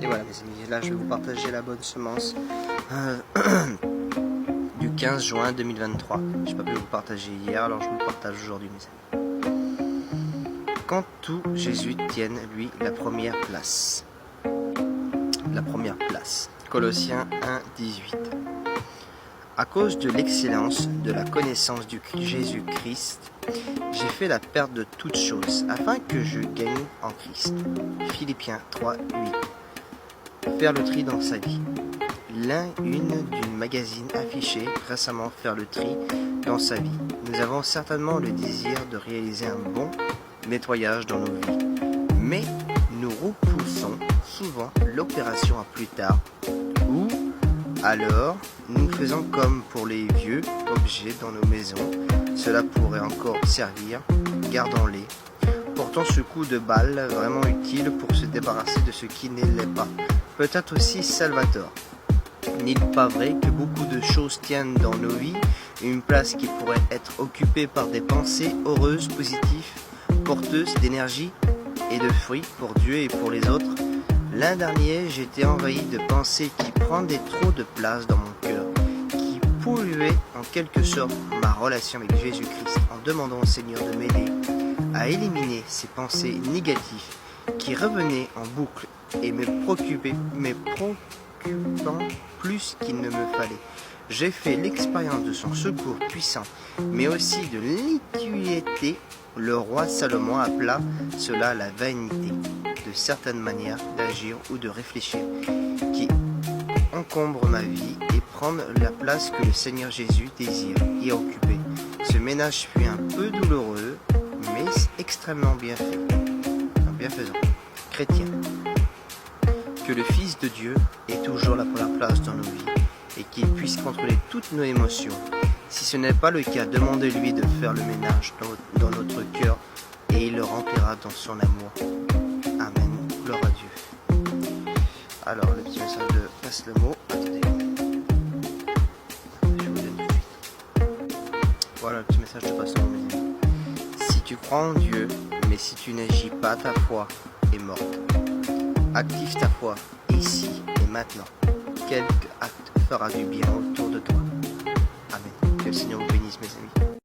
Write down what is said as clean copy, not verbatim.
Et voilà mes amis, là je vais vous partager la bonne semence du 15 juin 2023. Je n'ai pas pu vous partager hier, alors je vous le partage aujourd'hui mes amis. Quand tout Jésus tienne lui la première place. La première place. Colossiens 1, 18. À cause de l'excellence de la connaissance du Jésus-Christ, j'ai fait la perte de toutes choses, afin que je gagne en Christ. Philippiens 3, 8. Faire le tri dans sa vie. Une d'une magazine affichée récemment faire le tri dans sa vie. Nous avons certainement le désir de réaliser un bon nettoyage dans nos vies, mais nous repoussons souvent l'opération à plus tard, ou alors nous faisons comme pour les vieux objets dans nos maisons. Cela pourrait encore servir, gardons-les. Portons ce coup de balle vraiment utile pour se débarrasser de ce qui ne l'est pas. Peut-être aussi salvateur. N'est-il pas vrai que beaucoup de choses tiennent dans nos vies une place qui pourrait être occupée par des pensées heureuses, positives, porteuses d'énergie et de fruits pour Dieu et pour les autres? L'an dernier, j'étais envahi de pensées qui prenaient trop de place dans mon cœur, qui polluaient en quelque sorte ma relation avec Jésus-Christ, en demandant au Seigneur de m'aider à éliminer ces pensées négatives qui revenaient en boucle et me préoccupaient plus qu'il ne me fallait. J'ai fait l'expérience de son secours puissant, mais aussi de l'iniquité. Le roi Salomon appela cela la vanité, de certaines manières d'agir ou de réfléchir, qui encombre ma vie et prendre la place que le Seigneur Jésus désire y occuper. Ce ménage fut un peu douloureux, mais extrêmement bienfaisant. Chrétien. Que le Fils de Dieu ait toujours la première place dans nos vies et qu'il puisse contrôler toutes nos émotions. Si ce n'est pas le cas, demandez-lui de faire le ménage dans notre cœur et il le remplira dans son amour. Amen. Gloire à Dieu. Alors, le petit message de passe le mot. Attendez. Je vous donne tout de suite. Voilà le petit message de passe le mot, mes amis. Si tu crois en Dieu, mais si tu n'agis pas, ta foi est morte. Active ta foi ici et maintenant. Quelque acte fera du bien autour de toi. Amen. Que le Seigneur vous bénisse, mes amis.